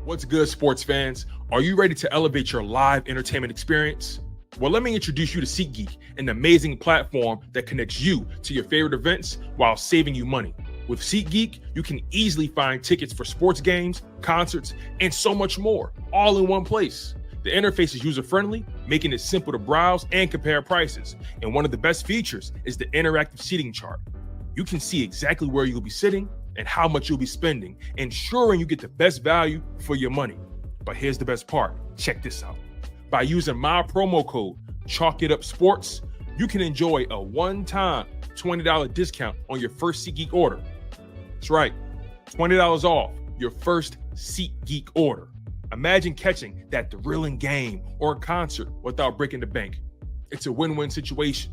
What's good, sports fans? Are you ready to elevate your live entertainment experience? Well, let me introduce you to SeatGeek, an amazing platform that connects you to your favorite events while saving you money. With SeatGeek, you can easily find tickets for sports games, concerts, and so much more, all in one place. The interface is user-friendly, making it simple to browse and compare prices. And one of the best features is the interactive seating chart. You can see exactly where you'll be sitting and how much you'll be spending, ensuring you get the best value for your money. But here's the best part. Check this out. By using my promo code, ChalkItUpSports, you can enjoy a one-time $20 discount on your first SeatGeek order. That's right, $20 off your first SeatGeek order. Imagine catching that thrilling game or concert without breaking the bank. It's a win-win situation.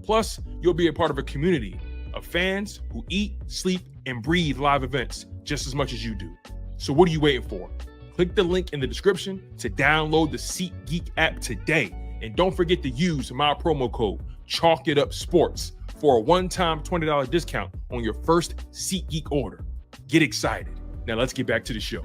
Plus, you'll be a part of a community of fans who eat, sleep, and breathe live events just as much as you do. So what are you waiting for? Click the link in the description to download the SeatGeek app today. And don't forget to use my promo code ChalkItUpSports for a one-time $20 discount on your first SeatGeek order. Get excited. Now let's get back to the show.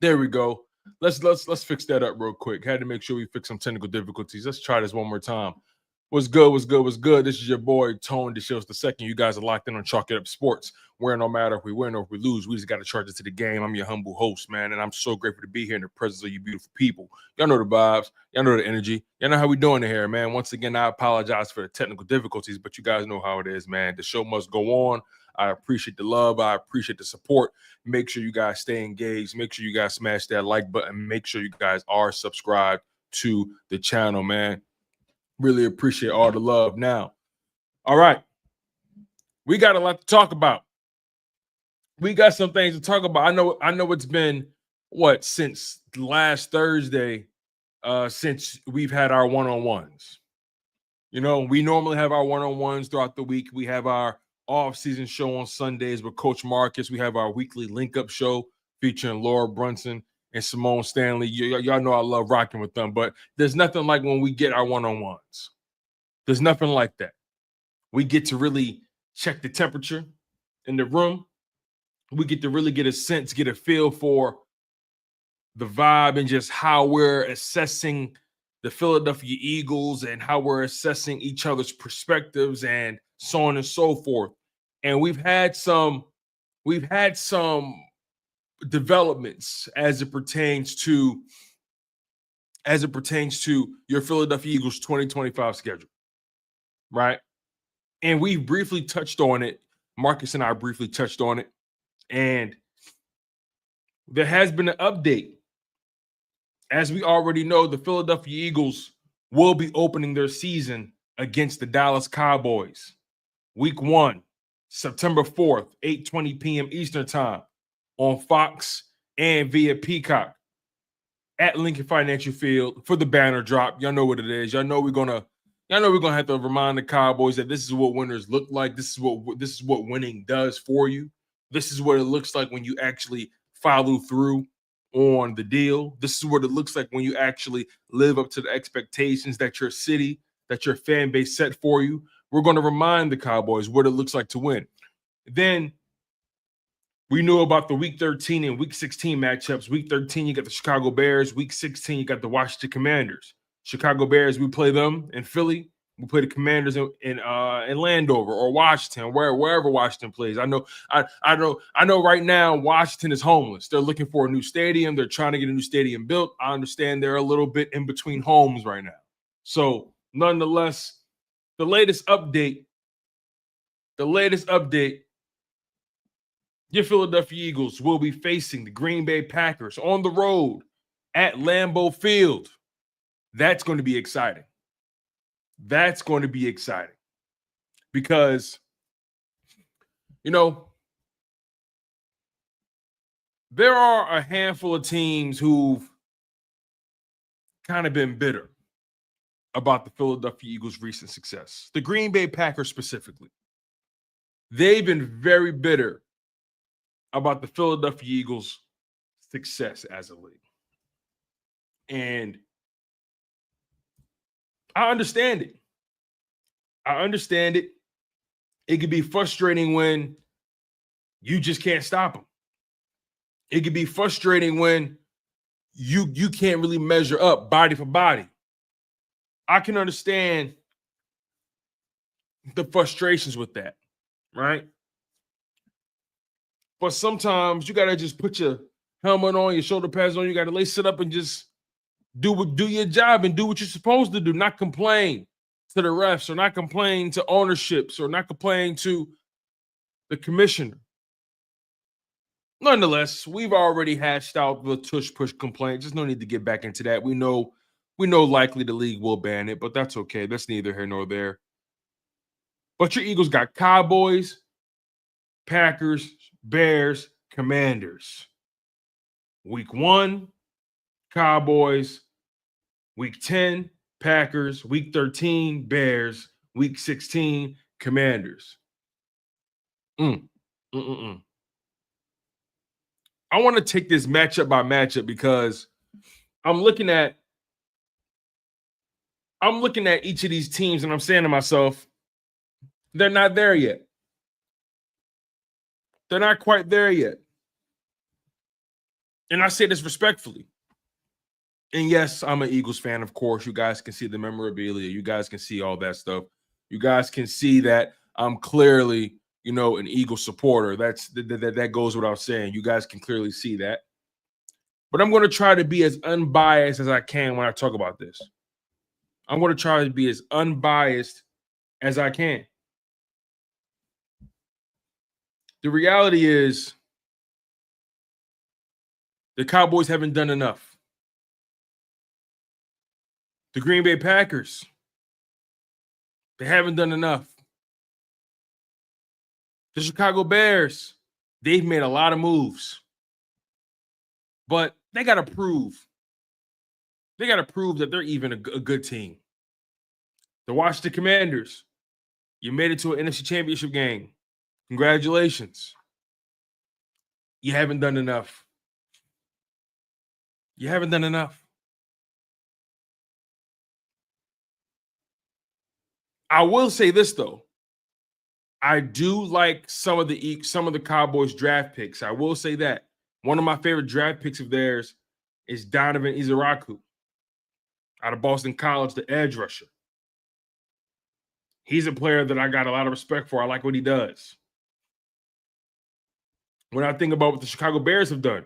There we go. Let's fix that up real quick. Had to make sure we fix some technical difficulties. Let's try this one more time. What's good? What's good? What's good? This is your boy Tone DeShields II. You guys are locked in on Chalk It Up Sports, where no matter if we win or if we lose, we just got to charge it to the game. I'm your humble host, man, and I'm so grateful to be here in the presence of you beautiful people. Y'all know the vibes. Y'all know the energy. Y'all know how we doing it here, man. Once again, I apologize for the technical difficulties, but you guys know how it is, man. The show must go on. I appreciate the love. I appreciate the support. Make sure you guys stay engaged. Make sure you guys smash that like button. Make sure you guys are subscribed to the channel, man. Really appreciate all the love. Now, all right. We got a lot to talk about. We got some things to talk about. I know it's been, since last Thursday, since we've had our one-on-ones. You know, we normally have our one-on-ones throughout the week. We have our off-season show on Sundays with Coach Marcus. We have our weekly link-up show featuring Laura Brunson and Simone Stanley. Y'all know I love rocking with them, but there's nothing like when we get our one-on-ones. There's nothing like that. We get to really check the temperature in the room. We get to really get a sense, get a feel for the vibe and just how we're assessing the Philadelphia Eagles and how we're assessing each other's perspectives and so on and so forth. And we've had some developments as it pertains to your Philadelphia Eagles 2025 schedule, right? And we briefly touched on it. Marcus and I briefly touched on it. And there has been an update. As we already know, the Philadelphia Eagles will be opening their season against the Dallas Cowboys. Week 1, September 4th, 8:20 p.m. Eastern Time on Fox and via Peacock at Lincoln Financial Field for the banner drop. Y'all know what it is. Y'all know we're gonna have to remind the Cowboys that this is what winners look like. This is what winning does for you. This is what it looks like when you actually follow through on the deal. This is what it looks like when you actually live up to the expectations that your city, that your fan base set for you. We're going to remind the Cowboys what it looks like to win. Then we knew about the Week 13 and Week 16 matchups. Week 13, you got the Chicago Bears. Week 16, you got the Washington Commanders. Chicago Bears, we play them in Philly. We play the Commanders in Landover or Washington, wherever Washington plays. I know right now Washington is homeless. They're looking for a new stadium. They're trying to get a new stadium built. I understand they're a little bit in between homes right now. So, nonetheless, the latest update, your Philadelphia Eagles will be facing the Green Bay Packers on the road at Lambeau Field. That's going to be exciting. That's going to be exciting because, there are a handful of teams who've kind of been bitter about the Philadelphia Eagles' recent success. The Green Bay Packers specifically. They've been very bitter about the Philadelphia Eagles' success as a league. And I understand it. It could be frustrating when you just can't stop them. It could be frustrating when you can't really measure up body for body. I can understand the frustrations with that, right? But sometimes you got to just put your helmet on, your shoulder pads on. You got to lace it up and just do your job and do what you're supposed to do, not complain to the refs or not complain to ownerships or not complain to the commissioner. Nonetheless, we've already hashed out the tush-push complaint. Just no need to get back into that. We know likely the league will ban it, but that's okay. That's neither here nor there. But your Eagles got Cowboys, Packers, Bears, Commanders. Week 1, Cowboys. Week 10, Packers. Week 13, Bears. Week 16, Commanders. I want to take this matchup by matchup because I'm looking at each of these teams and I'm saying to myself, they're not there yet. They're not quite there yet. And I say this respectfully. And yes, I'm an Eagles fan, of course. You guys can see the memorabilia. You guys can see all that stuff. You guys can see that I'm clearly, an Eagles supporter. That goes without saying. You guys can clearly see that. But I'm going to try to be as unbiased as I can when I talk about this. I'm going to try to be as unbiased as I can. The reality is the Cowboys haven't done enough. The Green Bay Packers, they haven't done enough. The Chicago Bears, they've made a lot of moves. But they got to prove. They got to prove that they're even a good team. The Washington Commanders, you made it to an NFC Championship game. Congratulations. You haven't done enough. You haven't done enough. I will say this, though. I do like some of the Cowboys draft picks. I will say that. One of my favorite draft picks of theirs is Donovan Izaraku out of Boston College, the edge rusher. He's a player that I got a lot of respect for. I like what he does. When I think about what the Chicago Bears have done,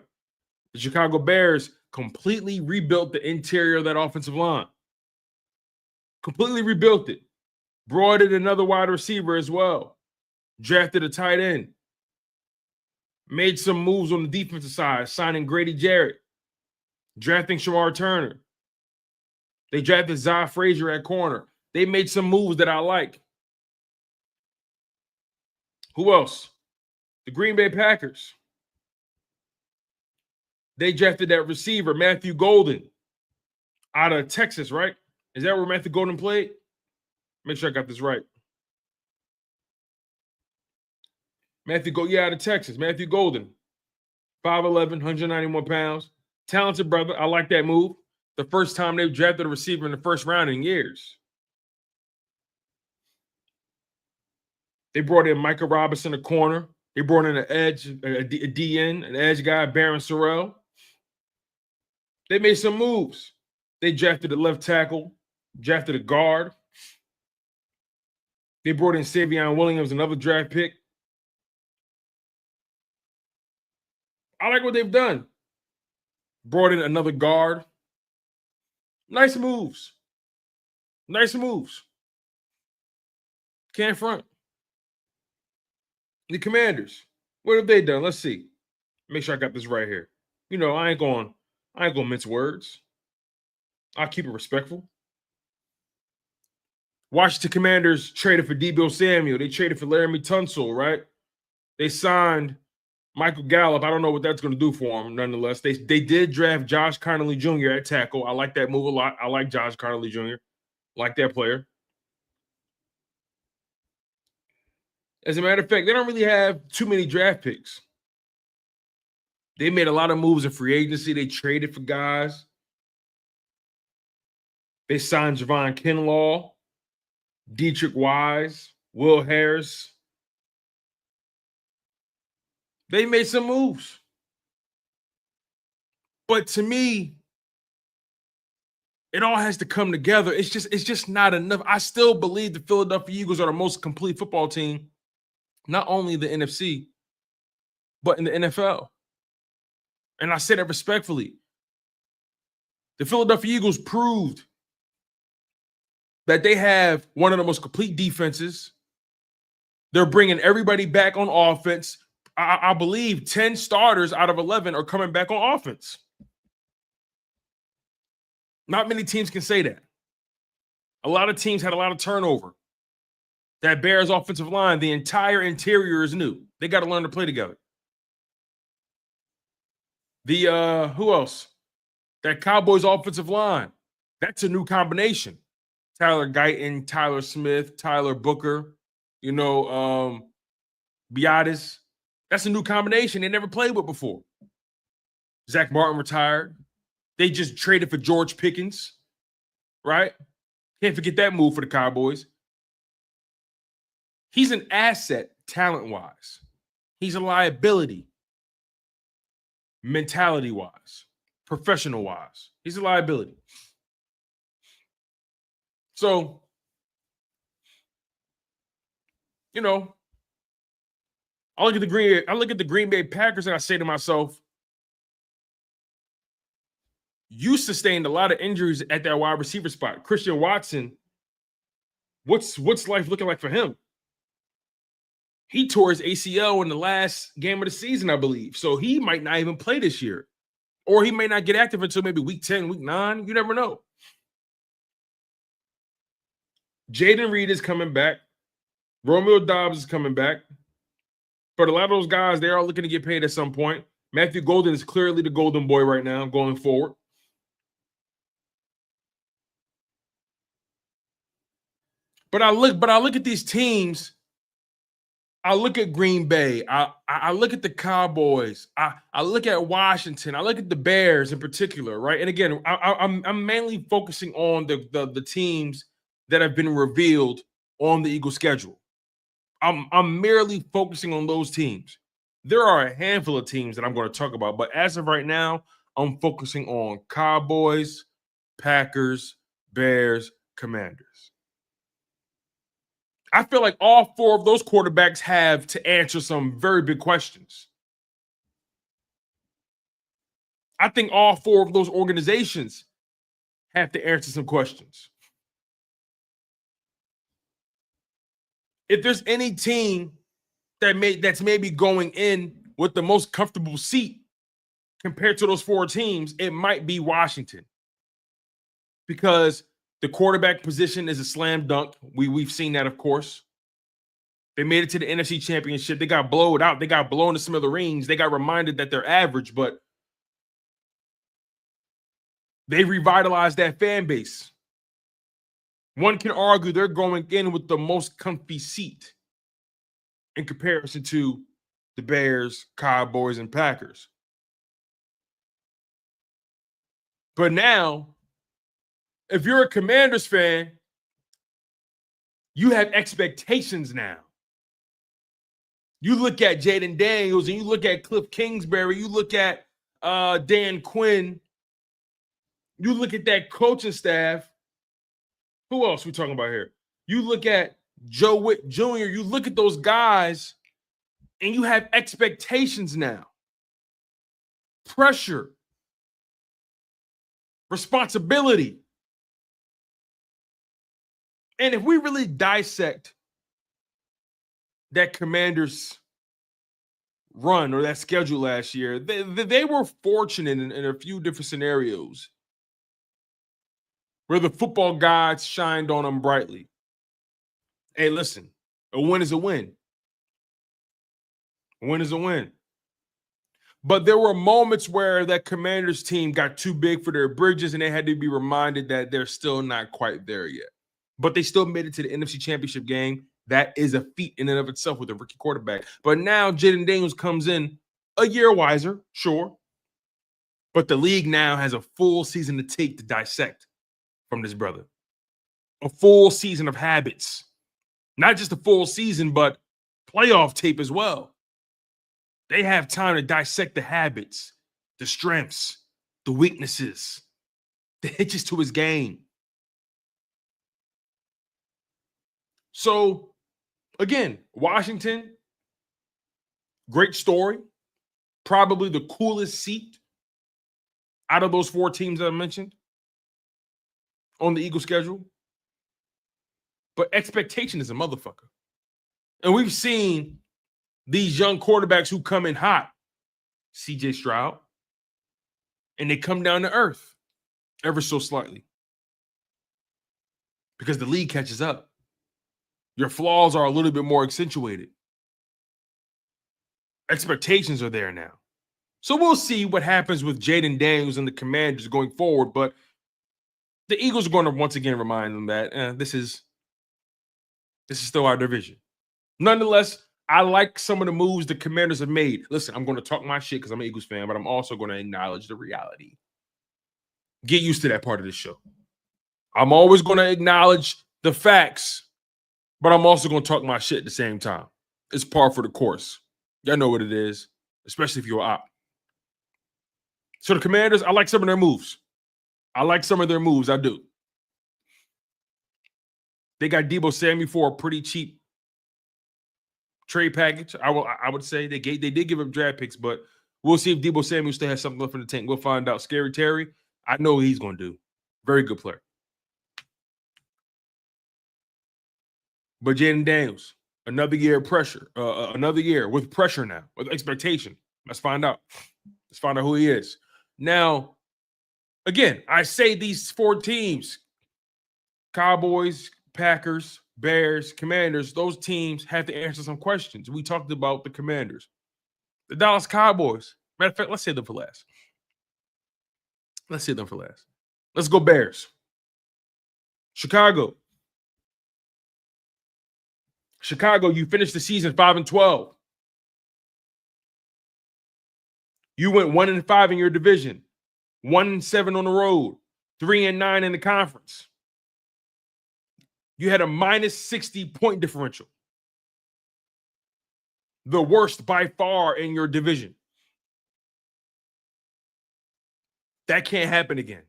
the Chicago Bears completely rebuilt the interior of that offensive line. Completely rebuilt it. Brought in another wide receiver as well. Drafted a tight end. Made some moves on the defensive side, signing Grady Jarrett. Drafting Shamar Turner. They drafted Zai Frazier at corner. They made some moves that I like. Who else? The Green Bay Packers. They drafted that receiver, Matthew Golden, out of Texas, right? Is that where Matthew Golden played? Make sure I got this right. Out of Texas. Matthew Golden. 5'11", 191 pounds. Talented brother. I like that move. The first time they've drafted a receiver in the first round in years. They brought in Micah Robinson, a corner. They brought in an edge, a DN, an edge guy, Baron Sorrell. They made some moves. They drafted a left tackle, drafted a guard. They brought in Savion Williams, another draft pick. I like what they've done. Brought in another guard. Nice moves. Nice moves. Can't front. The Commanders, what have they done? Let's see. Make sure I got this right here. You know, I ain't going to mince words. I'll keep it respectful. Washington Commanders traded for Deebo Samuel. They traded for Laramie Tunsil, right? They signed Michael Gallup. I don't know what that's going to do for him, nonetheless. They did draft Josh Connolly Jr. at tackle. I like that move a lot. I like Josh Connolly Jr. Like that player. As a matter of fact, they don't really have too many draft picks. They made a lot of moves in free agency. They traded for guys. They signed Javon Kinlaw, Dietrich Wise, Will Harris. They made some moves. But to me, it all has to come together. It's just not enough. I still believe the Philadelphia Eagles are the most complete football team, not only the NFC, but in the NFL. And I say that respectfully. The Philadelphia Eagles proved that they have one of the most complete defenses. They're bringing everybody back on offense. I believe 10 starters out of 11 are coming back on offense. Not many teams can say that. A lot of teams had a lot of turnover. That Bears offensive line, the entire interior is new. They got to learn to play together. Who else? That Cowboys offensive line. That's a new combination. Tyler Guyton, Tyler Smith, Tyler Booker, Biadasz. That's a new combination they never played with before. Zack Martin retired. They just traded for George Pickens, right? Can't forget that move for the Cowboys. He's an asset talent-wise. He's a liability mentality-wise, professional-wise. He's a liability. So, I look at the Green Bay Packers and I say to myself, you sustained a lot of injuries at that wide receiver spot. Christian Watson, what's life looking like for him? He tore his ACL in the last game of the season, I believe. So he might not even play this year. Or he may not get active until maybe week 10, week 9. You never know. Jaden Reed is coming back. Romeo Dobbs is coming back. But a lot of those guys, they are looking to get paid at some point. Matthew Golden is clearly the golden boy right now going forward. But I look at these teams. I look at Green Bay. I look at the Cowboys. I look at Washington. I look at the Bears in particular, right? And again, I'm mainly focusing on the teams that have been revealed on the Eagles schedule. I'm merely focusing on those teams. There are a handful of teams that I'm going to talk about, but as of right now, I'm focusing on Cowboys, Packers, Bears, Commanders. I feel like all four of those quarterbacks have to answer some very big questions. I think all four of those organizations have to answer some questions. If there's any team that's maybe going in with the most comfortable seat compared to those four teams, it might be Washington. Because the quarterback position is a slam dunk. We've seen that, of course. They made it to the NFC Championship. They got blown out. They got blown to smithereens. They got reminded that they're average, but they revitalized that fan base. One can argue they're going in with the most comfy seat in comparison to the Bears, Cowboys, and Packers. But now, if you're a Commanders fan, you have expectations now. You look at Jaden Daniels and you look at Cliff Kingsbury, you look at Dan Quinn, you look at that coaching staff. Who else we talking about here? You look at Joe Witt Jr., you look at those guys, and you have expectations now. Pressure. Responsibility. And if we really dissect that Commanders run or that schedule last year, they were fortunate in a few different scenarios where the football gods shined on them brightly. Hey, listen, a win is a win. A win is a win. But there were moments where that Commanders team got too big for their bridges and they had to be reminded that they're still not quite there yet. But they still made it to the NFC Championship game. That is a feat in and of itself with a rookie quarterback. But now Jaden Daniels comes in a year wiser, sure. But the league now has a full season to take to dissect from this brother. A full season of habits. Not just a full season, but playoff tape as well. They have time to dissect the habits, the strengths, the weaknesses, the hitches to his game. So, again, Washington, great story. Probably the coolest seat out of those four teams that I mentioned on the Eagles schedule. But expectation is a motherfucker. And we've seen these young quarterbacks who come in hot, CJ Stroud, and they come down to earth ever so slightly because the league catches up. Your flaws are a little bit more accentuated. Expectations are there now. So we'll see what happens with Jaden Daniels and the Commanders going forward, but the Eagles are going to once again remind them that this is still our division. Nonetheless, I like some of the moves the Commanders have made. Listen, I'm going to talk my shit because I'm an Eagles fan, but I'm also going to acknowledge the reality. Get used to that part of the show. I'm always going to acknowledge the facts, but I'm also going to talk my shit at the same time. It's par for the course. Y'all know what it is, especially if you're an op. So the Commanders, I like some of their moves. I do. They got Deebo Samuel for a pretty cheap trade package. I would say they did give him draft picks, but we'll see if Deebo Samuel still has something left in the tank. We'll find out. Scary Terry, I know what he's going to do. Very good player. But Jaden Daniels, another year of pressure. Another year with pressure now, with expectation. Let's find out. Let's find out who he is. Now, again, I say these four teams, Cowboys, Packers, Bears, Commanders, those teams have to answer some questions. We talked about the Commanders. The Dallas Cowboys. Matter of fact, let's save them for last. Let's go Bears. Chicago, you finished the season 5-12. You went 1-5 in your division, 1-7 on the road, 3-9 in the conference. You had a -60 point differential. The worst by far in your division. That can't happen again.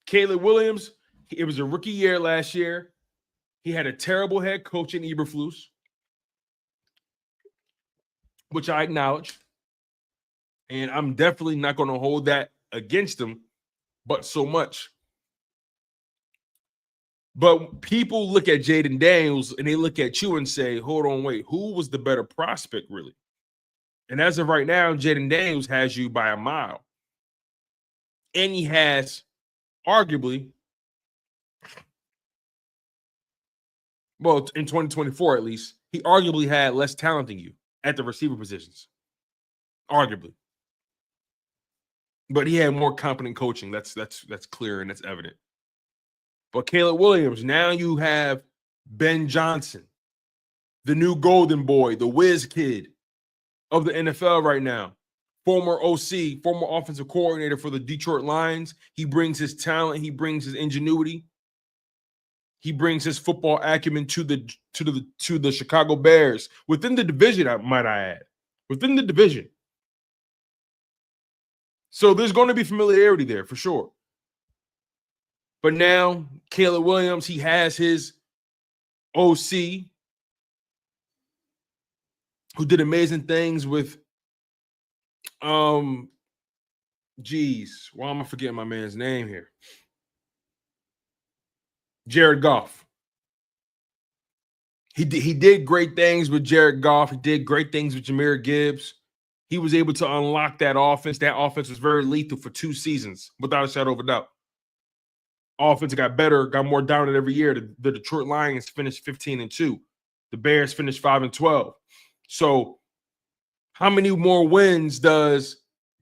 Caleb Williams, it was a rookie year last year. He had a terrible head coach in Eberflus, which I acknowledge. And I'm definitely not going to hold that against him, but so much. But people look at Jaden Daniels and they look at you and say, hold on, wait, who was the better prospect really? And as of right now, Jaden Daniels has you by a mile. And he has arguably, well, in 2024 at least, he arguably had less talent than you at the receiver positions. Arguably. But he had more competent coaching. That's clear and that's evident. But Caleb Williams, now you have Ben Johnson, the new golden boy, the whiz kid of the NFL right now. former OC, former offensive coordinator for the Detroit Lions. He brings his talent. He brings his ingenuity. He brings his football acumen to the Chicago Bears within the division. Might I add, within the division. So there's going to be familiarity there for sure. But now Caleb Williams, he has his OC who did amazing things with why am I forgetting my man's name here? Jared Goff. He did great things with Jared Goff. He did great things with Jahmyr Gibbs. He was able to unlock that offense. That offense was very lethal for 2 seasons, without a shadow of a doubt. Offense got better, got more dominant every year. The Detroit Lions finished 15-2. The Bears finished 5-12. So how many more wins does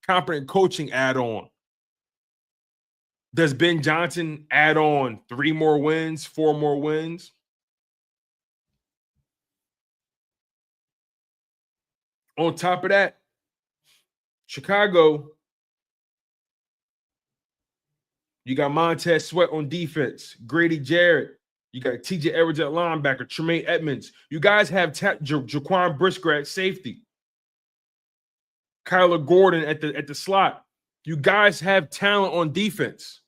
competent coaching add on? Does Ben Johnson add on 3 more wins, 4 more wins? On top of that, Chicago, you got Montez Sweat on defense, Grady Jarrett. You got TJ Edwards at linebacker, Tremaine Edmonds. You guys have Jaquan Brisker at safety, Kyler Gordon at the slot. You guys have talent on defense.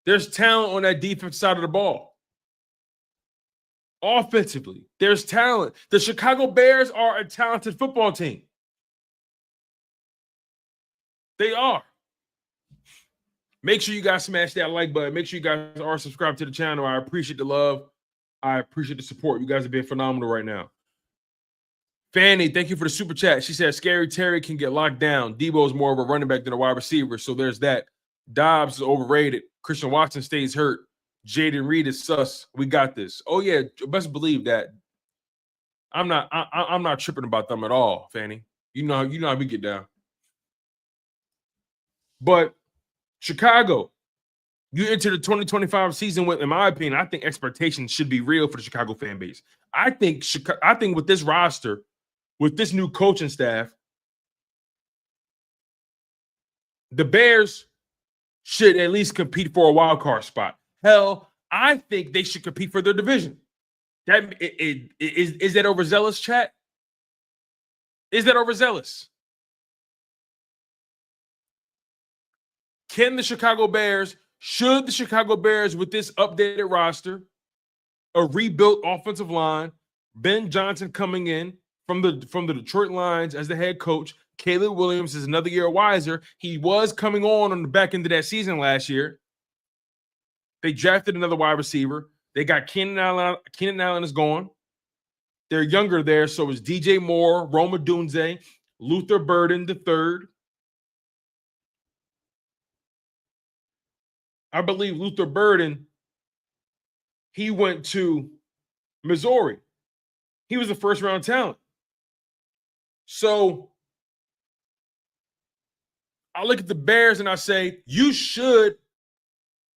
There's talent on that defense side of the ball. Offensively, there's talent. The Chicago Bears are a talented football team. They are. Make sure you guys smash that like button. Make sure you guys are subscribed to the channel. I appreciate the love. I appreciate the support. You guys have been phenomenal right now. Fanny, thank you for the super chat. She said, Scary Terry can get locked down. Debo is more of a running back than a wide receiver, so there's that. Dobbs is overrated. Christian Watson stays hurt. Jaden Reed is sus. We got this. Oh, yeah, best believe that. I'm not tripping about them at all, Fanny. You know how we get down. But Chicago, you enter the 2025 season with, in my opinion, I think expectations should be real for the Chicago fan base. I think with this roster, with this new coaching staff, the Bears should at least compete for a wild card spot. Hell, I think they should compete for their division. Is that overzealous, chat? Is that overzealous? Should the Chicago Bears, with this updated roster, a rebuilt offensive line, Ben Johnson coming in from the Detroit Lions as the head coach, Caleb Williams is another year wiser. He was coming on the back end of that season last year. They drafted another wide receiver. They got Keenan Allen. Keenan Allen is gone. They're younger there, so it's DJ Moore, Roma Dunze, Luther Burden III. I believe Luther Burden, he went to Missouri. He was a first-round talent. So I look at the Bears and I say, you should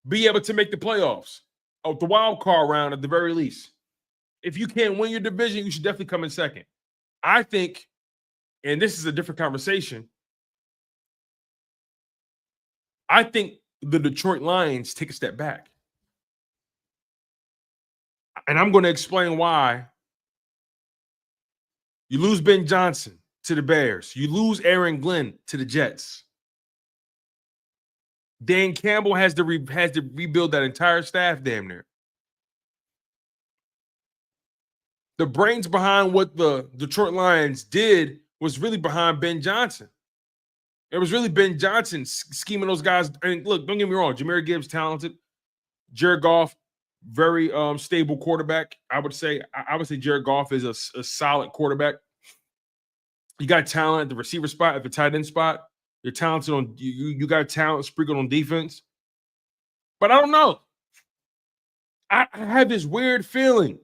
be able to make the playoffs, or the wild card round at the very least. If you can't win your division, you should definitely come in second. I think, and this is a different conversation, I think the Detroit Lions take a step back. And I'm going to explain why. You lose Ben Johnson to the Bears. You lose Aaron Glenn to the Jets. Dan Campbell has to rebuild that entire staff damn near. The brains behind what the Detroit Lions did was really behind Ben Johnson. It was really Ben Johnson scheming those guys. And look, don't get me wrong, Jahmyr Gibbs, talented. Jared Goff, very stable quarterback. I would say Jared Goff is a solid quarterback. You got talent at the receiver spot, at the tight end spot. You're talented on you got talent sprinkled on defense. But I don't know. I have this weird feeling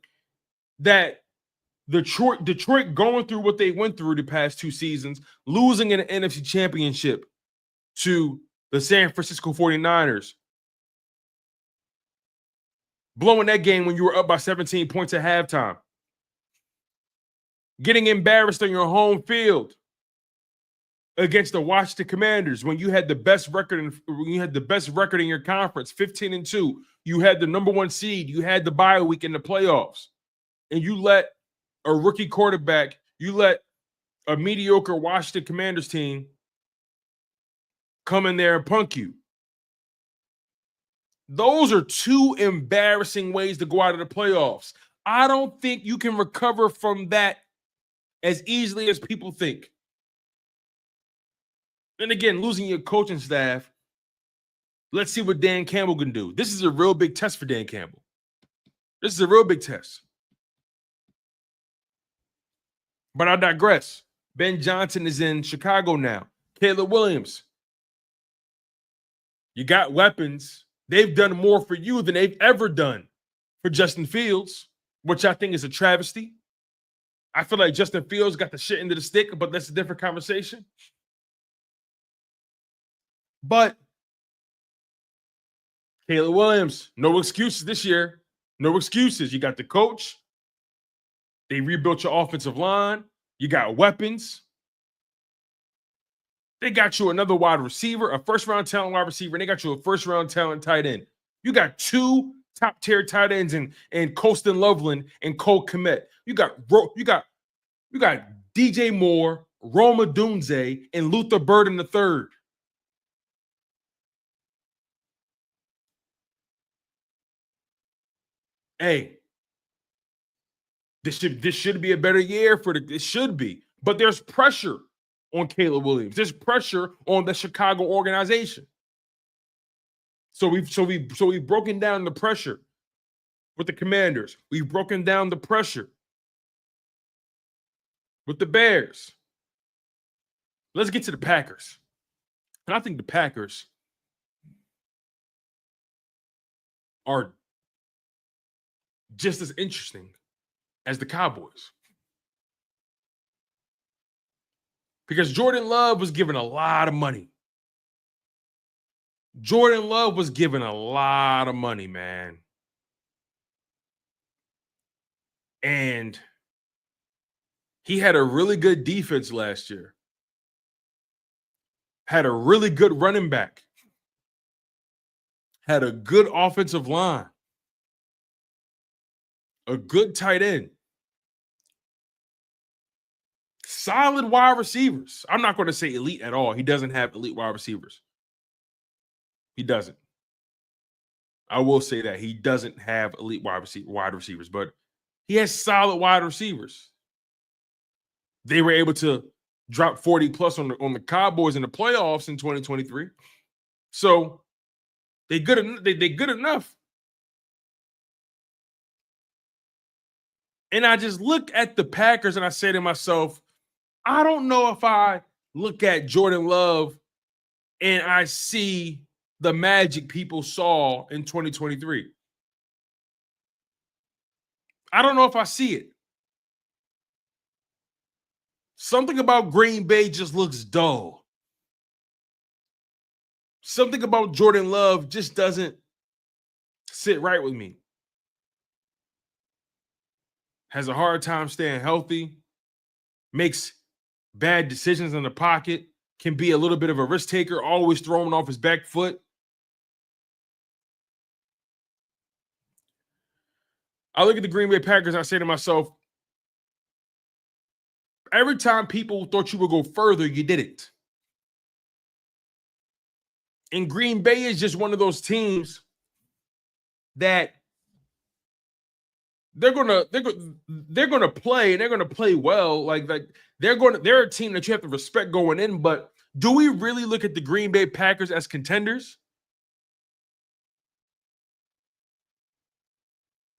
that Detroit going through what they went through the past 2 seasons, losing in the NFC Championship to the San Francisco 49ers, blowing that game when you were up by 17 points at halftime, getting embarrassed on your home field against the Washington Commanders when you had the best record in your conference, 15-2. You had the number 1 seed. You had the bye week in the playoffs, and you let a rookie quarterback, you let a mediocre Washington Commanders team come in there and punk you. Those are 2 embarrassing ways to go out of the playoffs. I don't think you can recover from that as easily as people think. And again, losing your coaching staff, let's see what Dan Campbell can do. This is a real big test for Dan Campbell. This is a real big test. But I digress. Ben Johnson is in Chicago now. Caleb Williams. You got weapons. They've done more for you than they've ever done for Justin Fields, which I think is a travesty. I feel like Justin Fields got the shit into the stick, but that's a different conversation. But Caleb Williams, no excuses this year. No excuses. You got the coach. They rebuilt your offensive line. You got weapons. They got you another wide receiver, a first-round talent wide receiver, and they got you a first-round talent tight end. You got 2 top-tier tight ends in Colston Loveland and Cole Kmet. You got DJ Moore, Roma Dunze, and Luther Burden III. Hey, this should be a better year for it should be, but there's pressure on Caleb Williams. There's pressure on the Chicago organization. So we've broken down the pressure with the Commanders. We've broken down the pressure with the Bears. Let's get to the Packers. And I think the Packers are just as interesting as the Cowboys. Because Jordan Love was given a lot of money. Jordan Love was given a lot of money, man. And he had a really good defense last year. Had a really good running back. Had a good offensive line. A good tight end. Solid wide receivers. I'm not going to say elite at all. He doesn't have elite wide receivers. He doesn't. I will say that. He doesn't have elite wide receivers, but he has solid wide receivers. They were able to drop 40+ on the Cowboys in the playoffs in 2023. So they're good enough. And I just look at the Packers and I say to myself, I don't know if I look at Jordan Love and I see the magic people saw in 2023. I don't know if I see it. Something about Green Bay just looks dull. Something about Jordan Love just doesn't sit right with me. Has a hard time staying healthy. Makes bad decisions in the pocket. Can be a little bit of a risk taker. Always throwing off his back foot. I look at the Green Bay Packers and I say to myself, every time people thought you would go further, you didn't. And Green Bay is just one of those teams that they're gonna play and they're gonna play well. Like they're a team that you have to respect going in. But do we really look at the Green Bay Packers as contenders?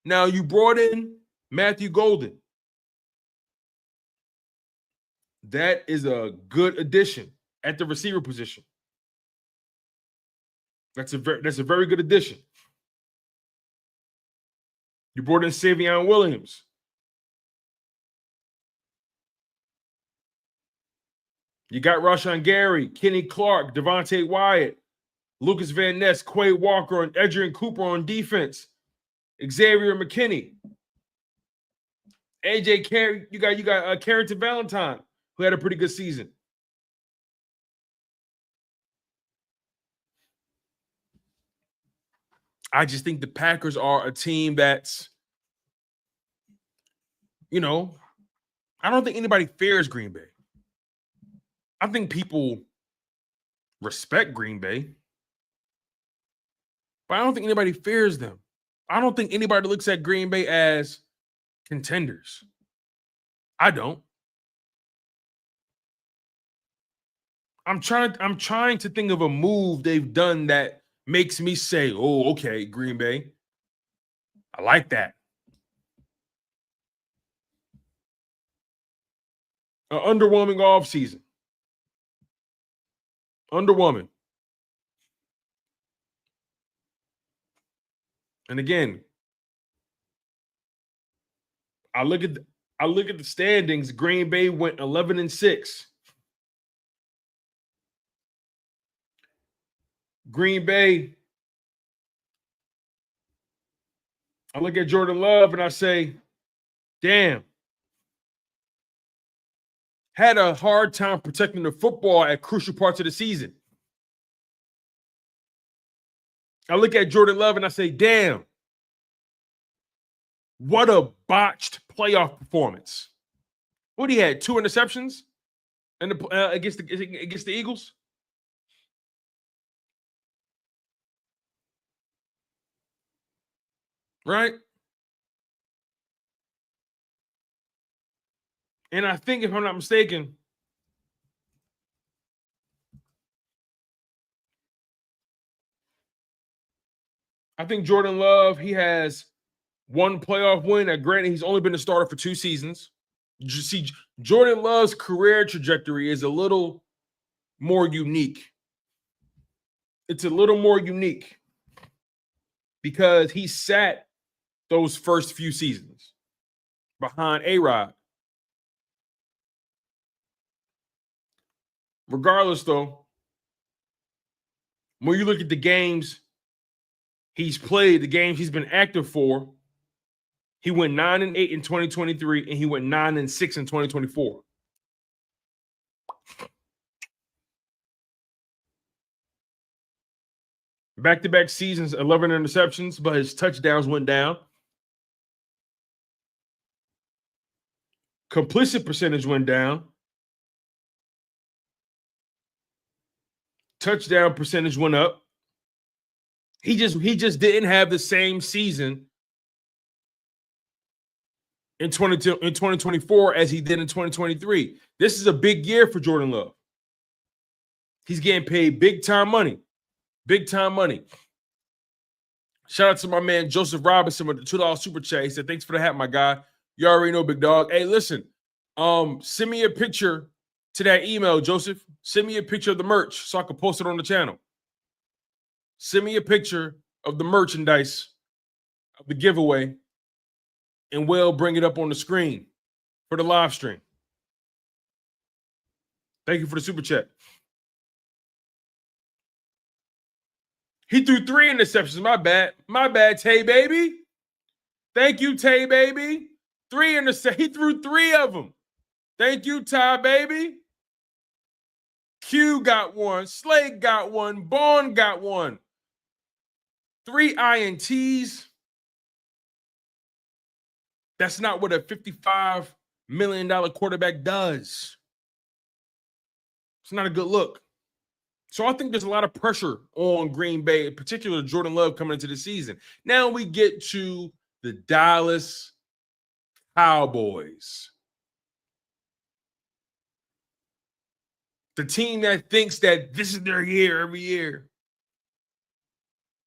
Now you brought in Matthew Golden. That is a good addition at the receiver position. That's a very good addition. You brought in Savion Williams. You got Rashawn Gary, Kenny Clark, Devontae Wyatt, Lucas Van Ness, Quay Walker, and Adrian Cooper on defense. Xavier McKinney. AJ Carey, you got Carrington Valentine, who had a pretty good season. I just think the Packers are a team that's, I don't think anybody fears Green Bay. I think people respect Green Bay, but I don't think anybody fears them. I don't think anybody looks at Green Bay as contenders. I don't. I'm trying to think of a move they've done that makes me say, "Oh, okay, Green Bay. I like that." An underwhelming offseason. Underwhelming. And again, I look at the standings. Green Bay went 11-6. Green Bay. I look at Jordan Love and I say, damn. Had a hard time protecting the football at crucial parts of the season. I look at Jordan Love and I say, damn. What a botched playoff performance. What he had? 2 interceptions against the Eagles? Right? And I think, if I'm not mistaken, I think Jordan Love, he has 1 playoff win. Granted, he's only been a starter for 2 seasons. You see, Jordan Love's career trajectory is a little more unique. It's a little more unique because he sat those first few seasons behind A-Rod. Regardless, though, when you look at the games he's played, the games he's been active for, he went 9-8 in 2023, and he went 9-6 in 2024. Back-to-back seasons, 11 interceptions, but his touchdowns went down. Completion percentage went down. Touchdown percentage went up. He just didn't have the same season in 2024 as he did in 2023. This is a big year for Jordan Love. He's getting paid big time money. Big time money. Shout out to my man Joseph Robinson with the $2 super chat. He said, "Thanks for the hat, my guy. You already know, big dog." Hey, listen, send me a picture to that email, Joseph. Send me a picture of the merch so I can post it on the channel. Send me a picture of the merchandise of the giveaway, and we'll bring it up on the screen for the live stream. Thank you for the super chat. He threw 3 interceptions. My bad. My bad, Tay Baby. Thank you, Tay Baby. 3 interceptions. He threw 3 of them. Thank you, Ty Baby. Q got 1. Slade got 1. Baun got 1. 3 INTs. That's not what a $55 million quarterback does. It's not a good look. So I think there's a lot of pressure on Green Bay, in particular Jordan Love, coming into the season. Now we get to the Dallas Cowboys. The team that thinks that this is their year every year.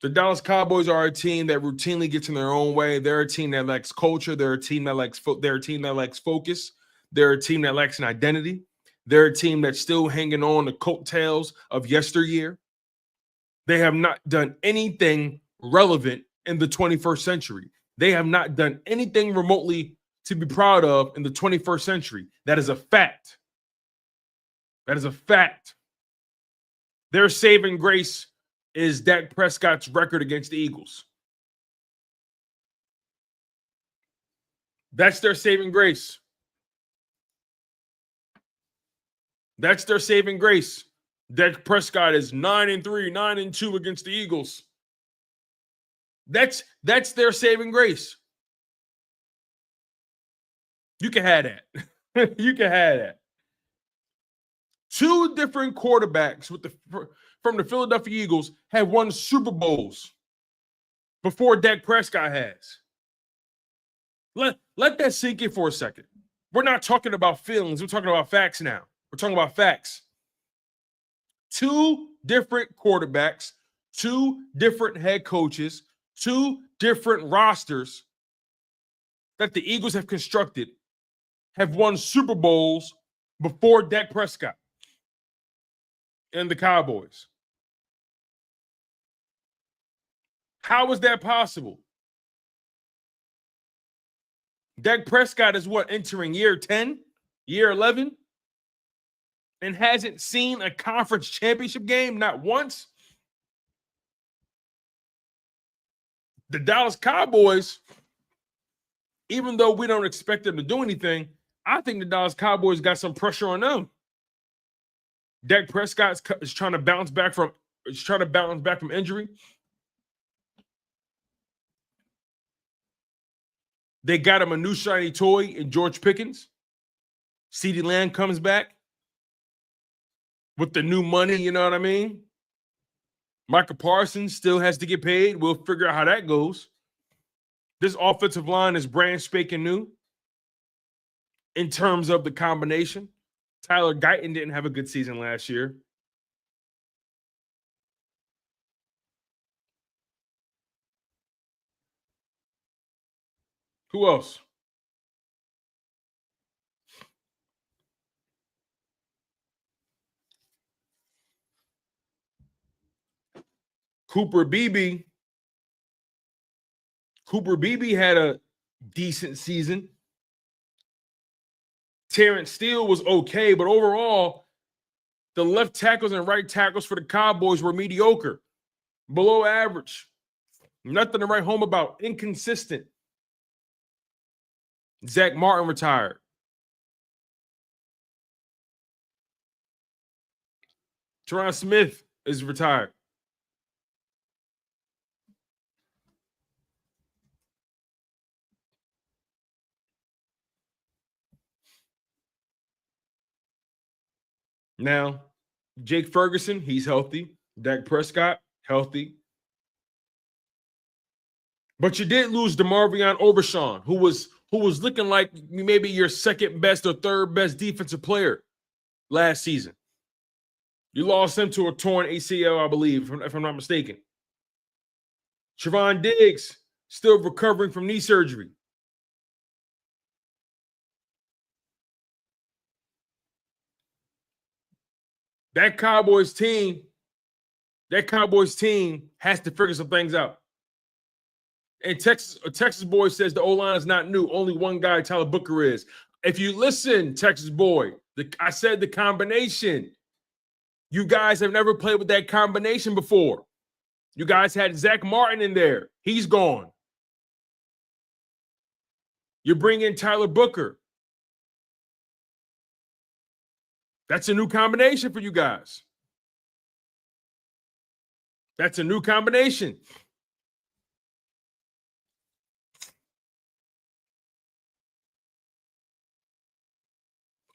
The Dallas Cowboys are a team that routinely gets in their own way. They're a team that lacks culture. They're a team that lacks focus. They're a team that lacks an identity. They're a team that's still hanging on the coattails of yesteryear. They have not done anything relevant in the 21st century. They have not done anything remotely to be proud of in the 21st century. That is a fact. That is a fact. Their saving grace is Dak Prescott's record against the Eagles. That's their saving grace. That's their saving grace. Dak Prescott is 9-3, 9-2 against the Eagles. That's their saving grace. You can have that. You can have that. Two different quarterbacks from the Philadelphia Eagles have won Super Bowls before Dak Prescott has. Let that sink in for a second. We're not talking about feelings. We're talking about facts now. We're talking about facts. Two different quarterbacks, two different head coaches, two different rosters that the Eagles have constructed have won Super Bowls before Dak Prescott and the Cowboys. How is that possible? Dak Prescott is what, entering year 10, year 11, and hasn't seen a conference championship game not once? The Dallas Cowboys, even though we don't expect them to do anything, I think the Dallas Cowboys got some pressure on them. Dak Prescott is trying to bounce back from injury. They got him a new shiny toy in George Pickens. CeeDee Lamb comes back with the new money, you know what I mean? Micah Parsons still has to get paid. We'll figure out how that goes. This offensive line is brand spanking new in terms of the combination. Tyler Guyton didn't have a good season last year. Who else? Cooper Beebe had a decent season. Terrence Steele was okay, but overall, the left tackles and right tackles for the Cowboys were mediocre, below average. Nothing to write home about. Inconsistent. Zack Martin retired. Teron Smith is retired. Now, Jake Ferguson, he's healthy. Dak Prescott, healthy. But you did lose DeMarvion Overshawn, who was looking like maybe your second best or third best defensive player last season. You lost him to a torn ACL, I believe, if I'm not mistaken. Trevon Diggs, still recovering from knee surgery. That Cowboys team has to figure some things out. And a Texas boy says the O-line is not new. Only one guy, Tyler Booker, is. If you listen, Texas boy, I said the combination. You guys have never played with that combination before. You guys had Zack Martin in there. He's gone. You bring in Tyler Booker. That's a new combination for you guys. That's a new combination.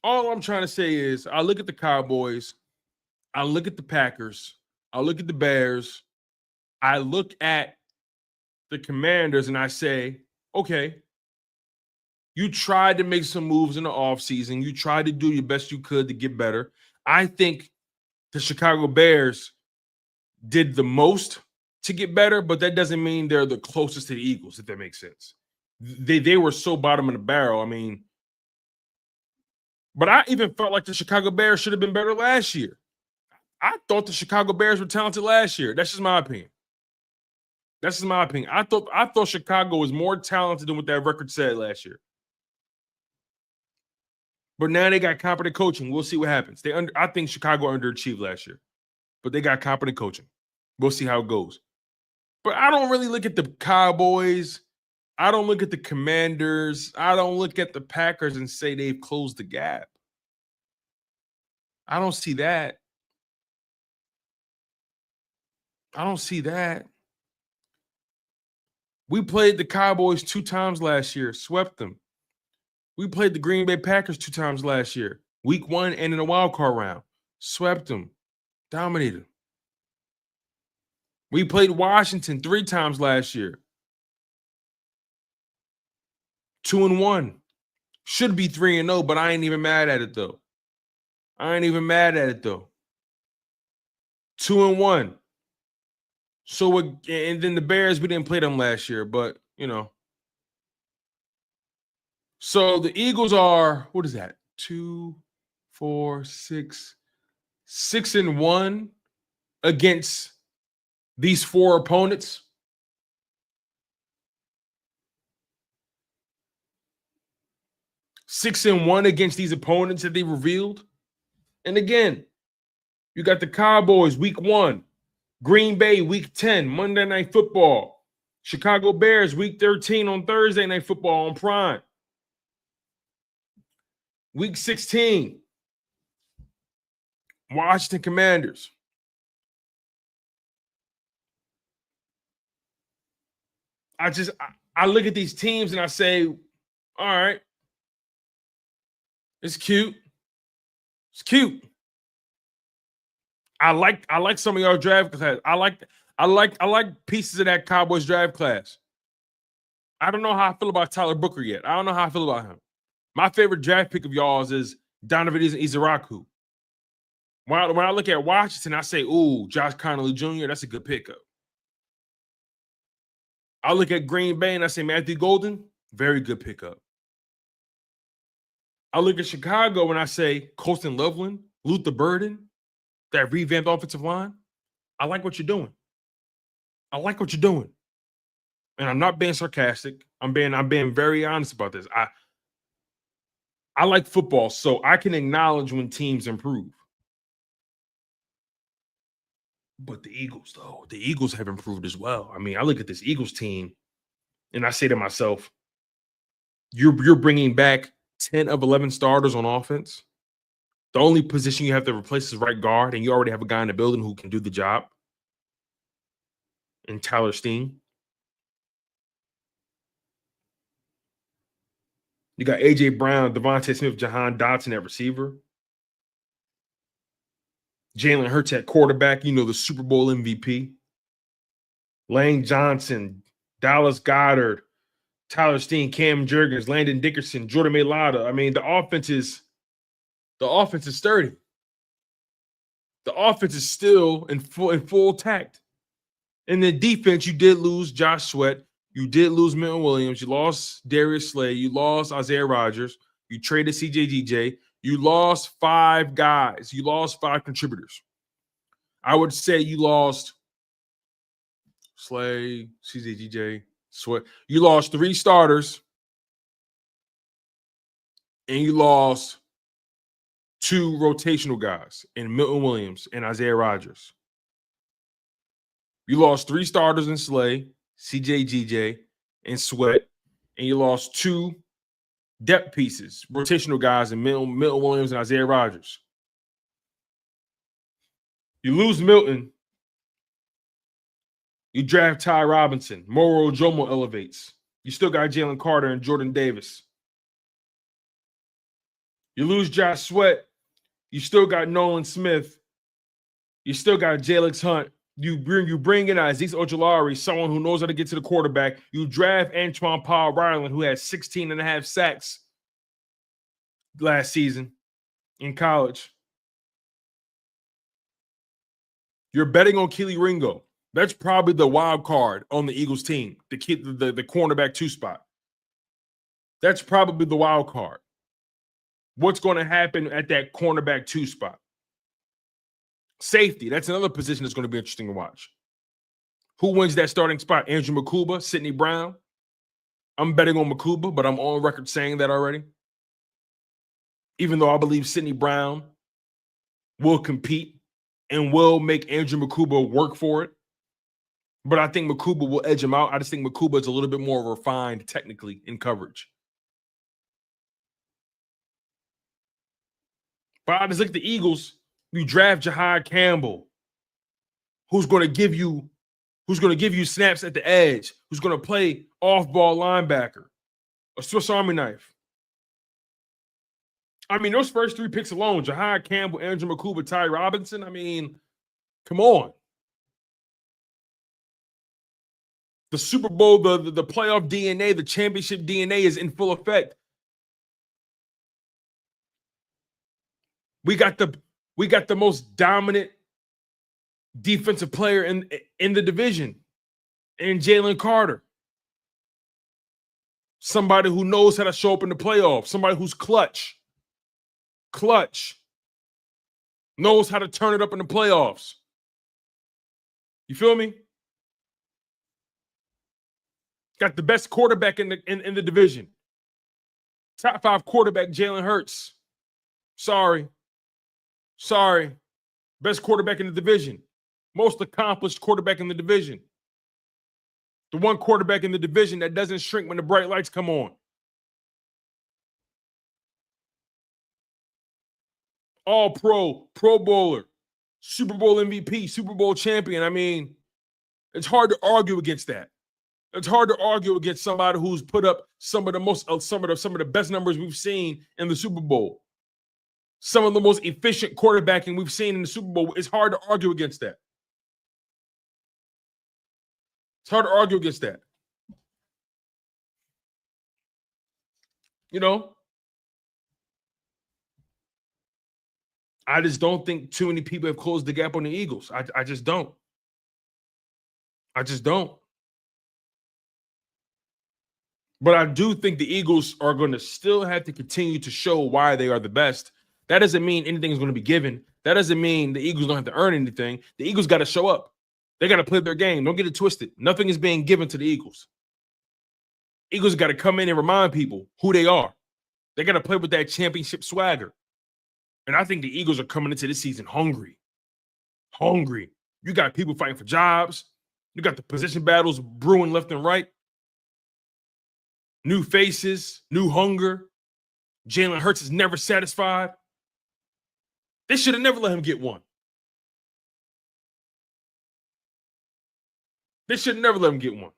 All I'm trying to say is I look at the Cowboys, I look at the Packers, I look at the Bears, I look at the Commanders, and I say, okay, you tried to make some moves in the offseason. You tried to do your best you could to get better. I think the Chicago Bears did the most to get better, but that doesn't mean they're the closest to the Eagles, if that makes sense. They were so bottom of the barrel. I mean, but I even felt like the Chicago Bears should have been better last year. I thought the Chicago Bears were talented last year. That's just my opinion. That's just my opinion. I thought Chicago was more talented than what that record said last year. But now they got competent coaching. We'll see what happens. I think Chicago underachieved last year, but they got competent coaching. We'll see how it goes. But I don't really look at the Cowboys. I don't look at the Commanders. I don't look at the Packers and say they've closed the gap. I don't see that. I don't see that. We played the Cowboys 2 times last year, swept them. We played the Green Bay Packers 2 times last year, week 1 and in the wild card round, swept them, dominated them. We played Washington 3 times last year, 2-1. Should be 3-0, but I ain't even mad at it though. 2-1. So and then the Bears, we didn't play them last year, but you know. So the Eagles are, what is that? 2, 4, 6, 6-1 against these 4 opponents. 6-1 against these opponents that they revealed. And again, you got the Cowboys week 1, Green Bay week 10, Monday Night Football, Chicago Bears week 13 on Thursday Night Football on Prime. Week 16, Washington Commanders. I look at these teams and I say, all right, it's cute. It's cute. I like some of y'all draft class. I like pieces of that Cowboys draft class. I don't know how I feel about Tyler Booker yet. I don't know how I feel about him. My favorite draft pick of y'all's is Donovan Izaraku. When I look at Washington, I say, ooh, Josh Connolly Jr., that's a good pickup. I look at Green Bay and I say Matthew Golden, very good pickup. I look at Chicago and I say Colston Loveland, Luther Burden, that revamped offensive line. I like what you're doing. And I'm not being sarcastic. I'm being very honest about this. I like football, so I can acknowledge when teams improve. But the Eagles, though, the Eagles have improved as well. I mean, I look at this Eagles team and I say to myself, you're bringing back 10 of 11 starters on offense. The only position you have to replace is right guard, and you already have a guy in the building who can do the job. And Tyler Steen. You got A.J. Brown, Devontae Smith, Jahan Dotson at receiver. Jalen Hurts at quarterback, the Super Bowl MVP. Lane Johnson, Dallas Goedert, Tyler Steen, Cam Jurgens, Landon Dickerson, Jordan Mailata. I mean, the offense is sturdy. The offense is still in full tact. In the defense, you did lose Josh Sweat. You did lose Milton Williams. You lost Darius Slay. You lost Isaiah Rodgers. You traded CJGJ. You lost 5 guys. You lost 5 contributors. I would say you lost Slay, CJGJ, Sweat. You lost 3 starters. And you lost 2 rotational guys in Milton Williams and Isaiah Rodgers. You lost 3 starters in Slay, CJGJ, and Sweat, and you lost 2 depth pieces, rotational guys in Milton Williams and Isaiah Rodgers. You lose Milton. You draft Ty Robinson. Moro Jomo elevates. You still got Jalen Carter and Jordan Davis. You lose Josh Sweat. You still got Nolan Smith. You still got Jalix Hunt. You bring in Azeez Ojulari, someone who knows how to get to the quarterback. You draft Antoine Powell-Ryland, who had 16.5 sacks last season in college. You're betting on Kelee Ringo. That's probably the wild card on the Eagles team, the cornerback 2 spot. That's probably the wild card. What's going to happen at that cornerback 2 spot? Safety, that's another position that's going to be interesting to watch. Who wins that starting spot? Andrew Makuba, Sidney Brown? I'm betting on Makuba, but I'm on record saying that already. Even though I believe Sidney Brown will compete and will make Andrew Makuba work for it. But I think Makuba will edge him out. I just think Makuba is a little bit more refined technically in coverage. But I just look at the Eagles. You draft Jahad Campbell, who's going to give you who's going to give you snaps at the edge, who's going to play off-ball linebacker, a Swiss Army knife. I mean, those first 3 picks alone, Jahai Campbell, Andrew McCuba, Ty Robinson, I mean, come on. The Super Bowl, the playoff DNA, the championship DNA is in full effect. We got the most dominant defensive player in the division, in Jalen Carter. Somebody who knows how to show up in the playoffs, somebody who's clutch, knows how to turn it up in the playoffs. You feel me? Got the best quarterback in the division. Top 5 quarterback, Jalen Hurts. Sorry. Best quarterback in the division. Most accomplished quarterback in the division. The one quarterback in the division that doesn't shrink when the bright lights come on. All-pro, Pro Bowler, Super Bowl MVP, Super Bowl champion. I mean, it's hard to argue against that. It's hard to argue against somebody who's put up some of the best numbers we've seen in the Super Bowl. Some of the most efficient quarterbacking we've seen in the Super Bowl. It's hard to argue against that. It's hard to argue against that. You know, I just don't think too many people have closed the gap on the Eagles. I just don't. But I do think the Eagles are going to still have to continue to show why they are the best. That doesn't mean anything is going to be given. That doesn't mean the Eagles don't have to earn anything. The Eagles got to show up. They got to play their game. Don't get it twisted. Nothing is being given to the Eagles. Eagles got to come in and remind people who they are. They got to play with that championship swagger. And I think the Eagles are coming into this season hungry. You got people fighting for jobs. You got the position battles brewing left and right. New faces, new hunger. Jalen Hurts is never satisfied. They should have never let him get one. They should never let him get one.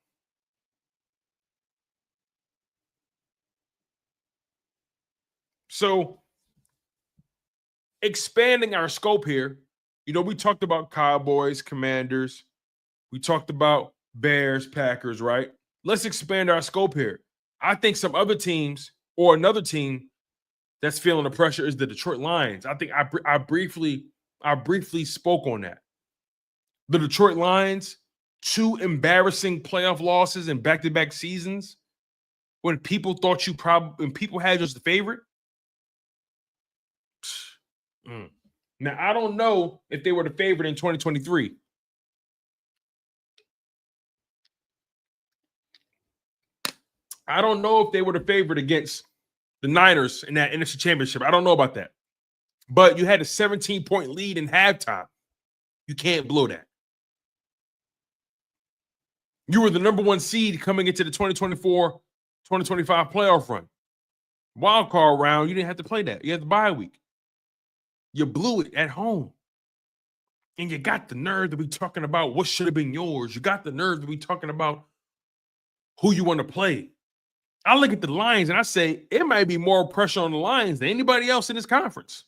So, expanding our scope here, you know, we talked about Cowboys, Commanders. We talked about Bears, Packers, right? Let's expand our scope here. I think some other teams or another team that's feeling the pressure is the Detroit Lions. I think I briefly spoke on that. The Detroit Lions, 2 embarrassing playoff losses in back-to-back seasons when people thought when people had you as the favorite. Now, I don't know if they were the favorite in 2023. I don't know if they were the favorite against the Niners in that NFC Championship. I don't know about that. But you had a 17-point lead in halftime. You can't blow that. You were the number 1 seed coming into the 2024-2025 playoff run. Wild card round, you didn't have to play that. You had the bye week. You blew it at home. And you got the nerve to be talking about what should have been yours. You got the nerve to be talking about who you want to play. I look at the Lions and I say it might be more pressure on the Lions than anybody else in this conference.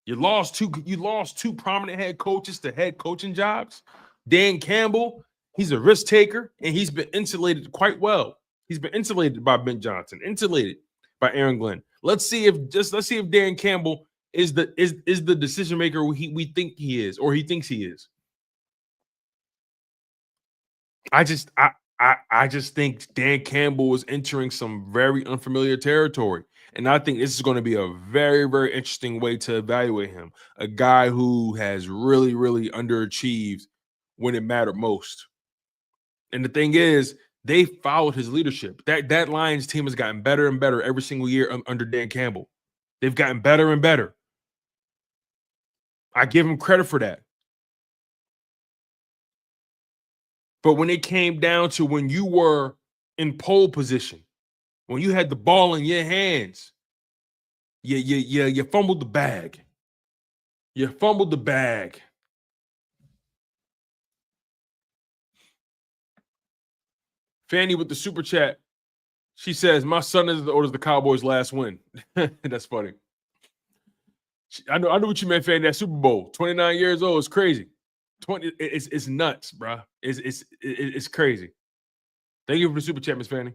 You lost two prominent head coaches to head coaching jobs. Dan Campbell, he's a risk taker, and he's been insulated quite well. He's been insulated by Ben Johnson, insulated by Aaron Glenn. Let's see if Dan Campbell is the decision maker we think he is, or he thinks he is. I just think Dan Campbell is entering some very unfamiliar territory. And I think this is going to be a very, very interesting way to evaluate him. A guy who has really, really underachieved when it mattered most. And the thing is, they followed his leadership. That Lions team has gotten better and better every single year under Dan Campbell. They've gotten better and better. I give him credit for that. But when it came down to when you were in pole position, when you had the ball in your hands, you fumbled the bag. You fumbled the bag. Fanny with the super chat. She says, my son is orders the Cowboys' last win. That's funny. I know what you meant, Fanny. That Super Bowl, 29 years old, is crazy. It's nuts, bro. It's crazy. Thank you for the super chat, Miss Fanny.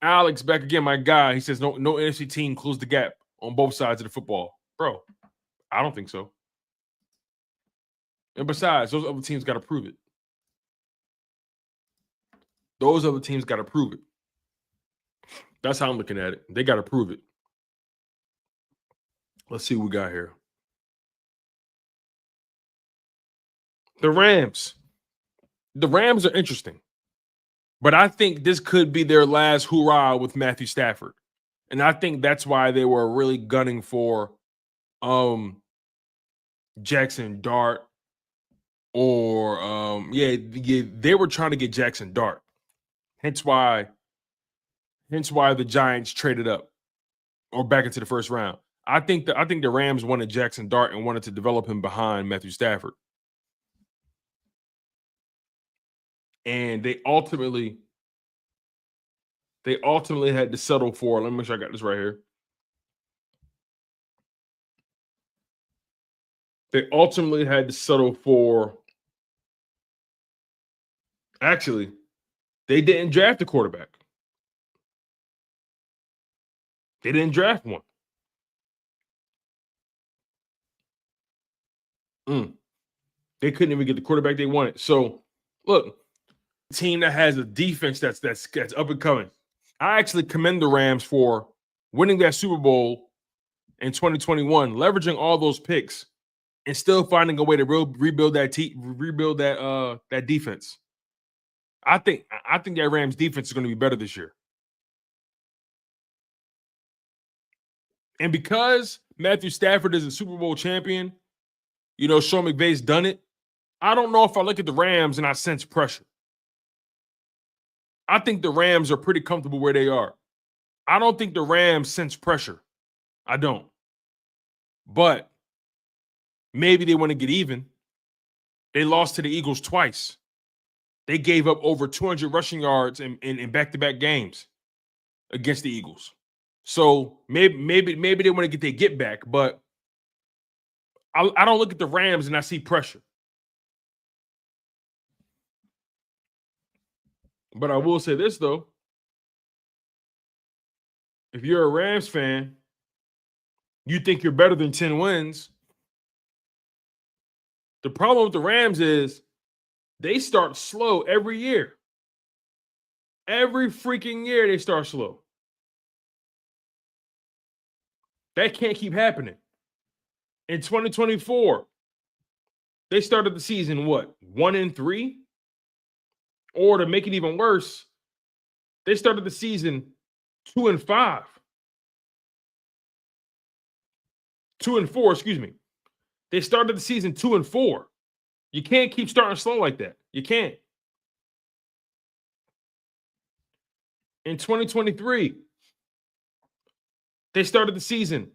Alex back again, my guy. He says no NFC team closed the gap on both sides of the football, bro. I don't think so. And besides, those other teams got to prove it. Those other teams got to prove it. That's how I'm looking at it. They got to prove it. Let's see what we got here. The Rams. The Rams are interesting. But I think this could be their last hurrah with Matthew Stafford. And I think that's why they were really gunning for Jackson Dart or they were trying to get Jackson Dart. Hence why the Giants traded up or back into the first round. I think the Rams wanted Jackson Dart and wanted to develop him behind Matthew Stafford. And they ultimately had to settle for, let me make sure I got this right here. They ultimately had to settle for, actually, they didn't draft a quarterback. They didn't draft one. They couldn't even get the quarterback they wanted. So, look, a team that has a defense that's up and coming. I actually commend the Rams for winning that Super Bowl in 2021, leveraging all those picks, and still finding a way to rebuild that defense. I think that Rams defense is going to be better this year. And because Matthew Stafford is a Super Bowl champion, Sean McVay's done it. I don't know if I look at the Rams and I sense pressure. I think the Rams are pretty comfortable where they are. I don't think the Rams sense pressure. I don't. But maybe they want to get even. They lost to the Eagles twice. They gave up over 200 rushing yards in back-to-back games against the Eagles. So maybe they want to get their get back, but I don't look at the Rams and I see pressure. But I will say this, though. If you're a Rams fan, you think you're better than 10 wins. The problem with the Rams is they start slow every year. Every freaking year they start slow. That can't keep happening. In 2024, they started the season, 1-3? Or to make it even worse, they started the season 2-5. 2-4, excuse me. They started the season 2-4. You can't keep starting slow like that. You can't. In 2023, they started the season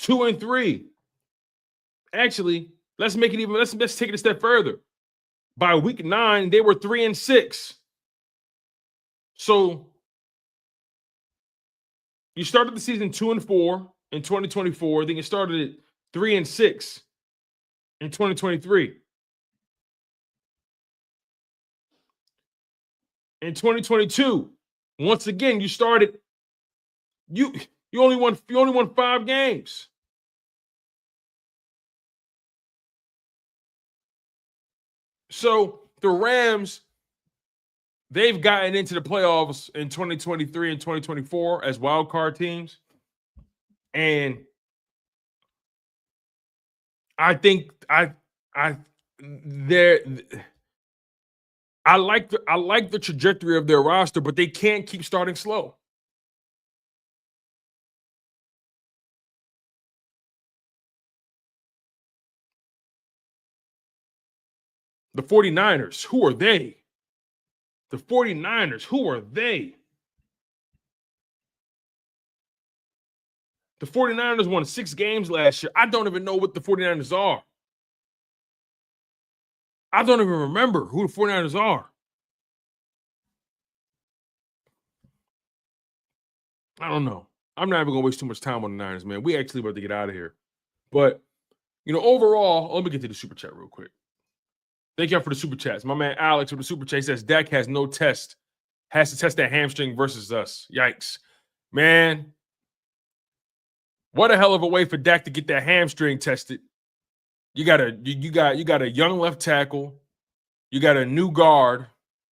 2-3. Actually, let's make it even. Let's take it a step further. By week 9, they were 3-6. So you started the season 2-4 in 2024. Then you started it 3-6 in 2023. In 2022, once again, you started. You only won 5 games. So the Rams, they've gotten into the playoffs in 2023 and 2024 as wild card teams. And I think I like the trajectory of their roster, but they can't keep starting slow. The 49ers, who are they? The 49ers, who are they? The 49ers won 6 games last year. I don't even know what the 49ers are. I don't even remember who the 49ers are. I don't know. I'm not even going to waste too much time on the Niners, man. We actually about to get out of here. But, overall, let me get to the super chat real quick. Thank y'all for the super chats. My man Alex with the super chat says Dak has to test that hamstring versus us. Yikes. Man, what a hell of a way for Dak to get that hamstring tested. You got a young left tackle. You got a new guard.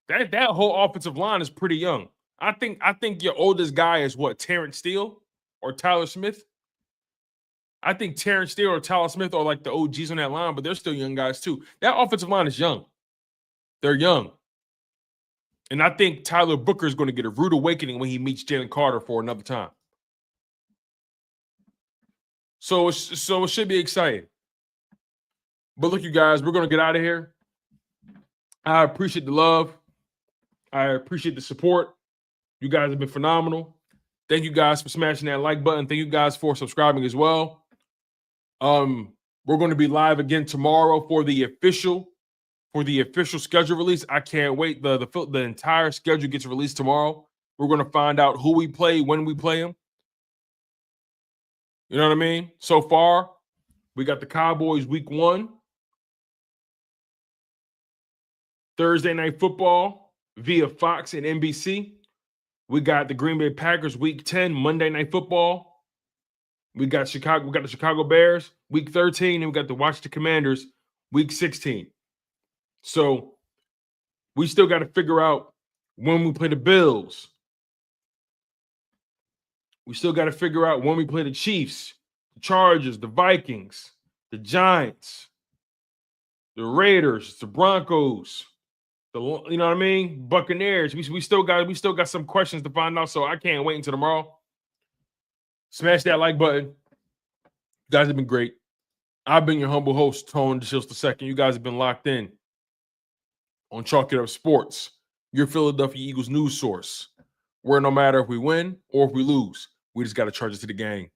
That whole offensive line is pretty young. I think your oldest guy is what, Terrence Steele or Tyler Smith? I think Terrence Steele or Tyler Smith are like the OGs on that line, but they're still young guys too. That offensive line is young. They're young. And I think Tyler Booker is going to get a rude awakening when he meets Jalen Carter for another time. So it should be exciting. But look, you guys, we're going to get out of here. I appreciate the love. I appreciate the support. You guys have been phenomenal. Thank you guys for smashing that like button. Thank you guys for subscribing as well. We're going to be live again tomorrow for the official schedule release. I can't wait. The entire schedule gets released tomorrow. We're going to find out who we play, when we play them. You know what I mean? So far, we got the Cowboys week 1. Thursday Night Football via Fox and NBC. We got the Green Bay Packers week 10, Monday Night Football. We got the Chicago Bears week 13, and we got the Washington Commanders week 16. So we still got to figure out when we play the Bills. We still got to figure out when we play the Chiefs, the Chargers, the Vikings, the Giants, the Raiders, the Broncos, you know what I mean? Buccaneers. We still got some questions to find out, so I can't wait until tomorrow. Smash that like button. You guys have been great. I've been your humble host, Tone DeShields II. You guys have been locked in on Chalk It Up Sports, your Philadelphia Eagles news source, where no matter if we win or if we lose, we just got to charge it to the gang.